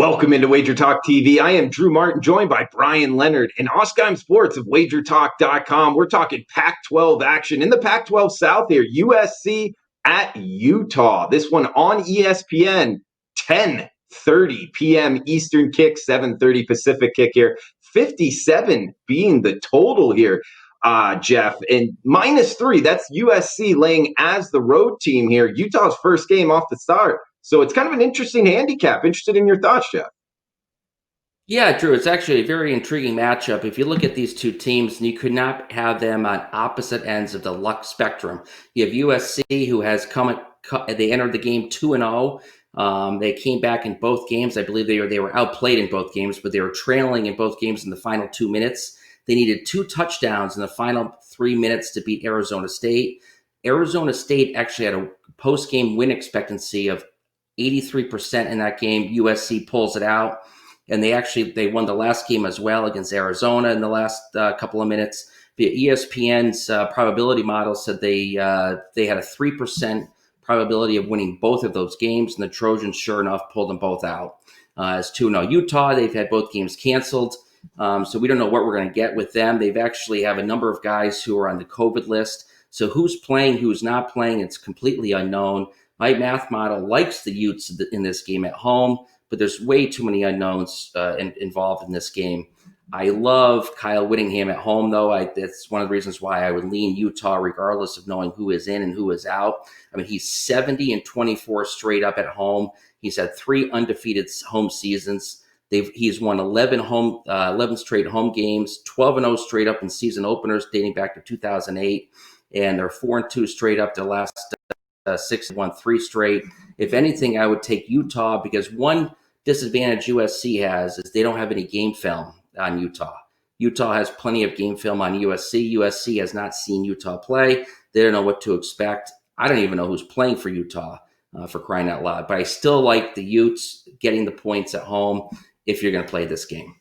Welcome into WagerTalk TV. I am Drew Martin, joined by Brian Leonard and Osheim Sports of WagerTalk.com. We're talking Pac-12 action in the Pac-12 South here. USC at Utah. This one on ESPN, 10:30 p.m. Eastern kick, 7:30 Pacific kick here. 57 being the total here, Jeff. And -3, that's USC laying as the road team here. Utah's first game off the start. So it's kind of an interesting handicap. Interested in your thoughts, Jeff? Yeah, Drew, it's actually a very intriguing matchup. If you look at these two teams, and you could not have them on opposite ends of the luck spectrum. You have USC, who has they entered the game 2-0. They came back in both games. I believe they were outplayed in both games, but they were trailing in both games in the final 2 minutes. They needed 2 touchdowns in the final 3 minutes to beat Arizona State. Arizona State actually had a post-game win expectancy of 83% in that game. USC pulls it out, and they won the last game as well against Arizona in the last couple of minutes. The ESPN's probability model said they had a 3% probability of winning both of those games, and the Trojans, sure enough, pulled them both out as 2-0. Utah, they've had both games canceled, so we don't know what we're going to get with them. They've actually have a number of guys who are on the COVID list, so who's playing, who's not playing, it's completely unknown. My math model likes the Utes in this game at home, but there's way too many unknowns involved in this game. I love Kyle Whittingham at home, though. That's one of the reasons why I would lean Utah regardless of knowing who is in and who is out. I mean, he's 70-24 straight up at home. He's had 3 undefeated home seasons. He's won 11 straight home games, 12-0 straight up in season openers dating back to 2008, and they're 4-2 straight up to last 6-1, 3 straight. If anything, I would take Utah because one disadvantage USC has is they don't have any game film on Utah. Utah has plenty of game film on USC. USC has not seen Utah play. They don't know what to expect. I don't even know who's playing for Utah, for crying out loud. But I still like the Utes getting the points at home if you're going to play this game.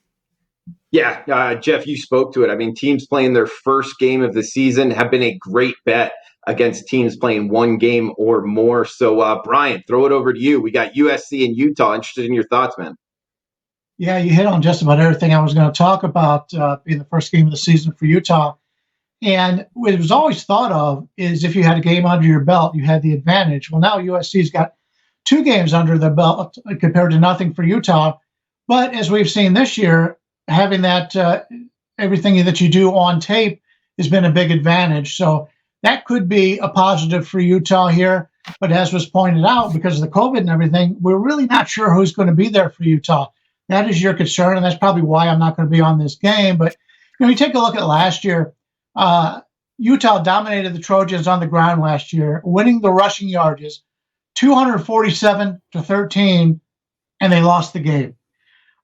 Yeah, Jeff, you spoke to it. I mean, teams playing their first game of the season have been a great bet against teams playing one game or more. So, Brian, throw it over to you. We got USC and Utah. Interested in your thoughts, man. Yeah, you hit on just about everything I was going to talk about being the first game of the season for Utah. And what was always thought of is if you had a game under your belt, you had the advantage. Well, now USC's got 2 games under their belt compared to nothing for Utah. But as we've seen this year, having that everything that you do on tape has been a big advantage. So that could be a positive for Utah here. But as was pointed out, because of the COVID and everything, we're really not sure who's going to be there for Utah. That is your concern, and that's probably why I'm not going to be on this game. But you take a look at last year. Utah dominated the Trojans on the ground last year, winning the rushing yards, 247-13, and they lost the game.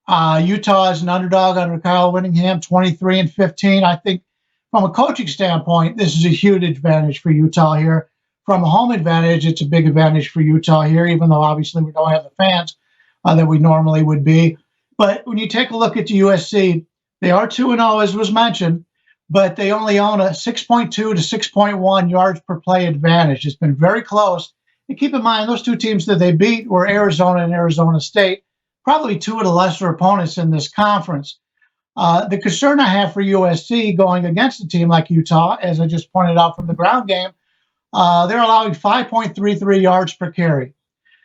Utah is an underdog under Kyle Whittingham, 23-15. I think from a coaching standpoint, this is a huge advantage for Utah here. From a home advantage, it's a big advantage for Utah here, even though obviously we don't have the fans that we normally would be. But when you take a look at the USC, they are 2-0, as was mentioned, but they only own a 6.2 to 6.1 yards per play advantage. It's been very close. And keep in mind, those 2 teams that they beat were Arizona and Arizona State, probably 2 of the lesser opponents in this conference. The concern I have for USC going against a team like Utah, as I just pointed out from the ground game, they're allowing 5.33 yards per carry.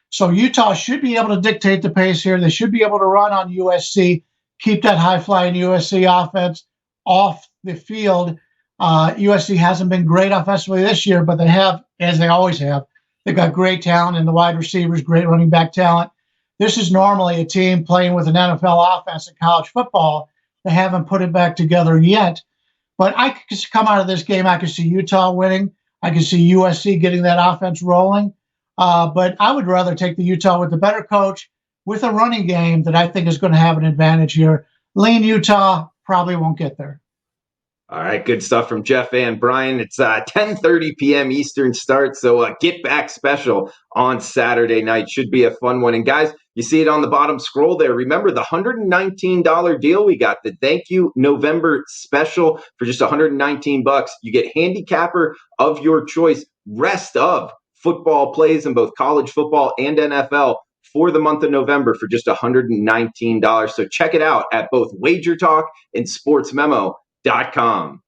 So Utah should be able to dictate the pace here. They should be able to run on USC, keep that high-flying USC offense off the field. USC hasn't been great offensively this year, but they have, as they always have, they've got great talent in the wide receivers, great running back talent. This is normally a team playing with an NFL offense in college football. They haven't put it back together yet. But I could come out of this game, I could see Utah winning. I could see USC getting that offense rolling. But I would rather take the Utah with the better coach, with a running game that I think is going to have an advantage here. Lean Utah, probably won't get there. All right, good stuff from Jeff and Brian. It's 10:30 p.m. Eastern start, so get back special on Saturday night. Should be a fun one. And guys, you see it on the bottom scroll there. Remember the $119 deal we got, the Thank You November special for just $119. You get handicapper of your choice, rest of football plays in both college football and NFL for the month of November for just $119. So check it out at both WagerTalk and SportsMemo.com.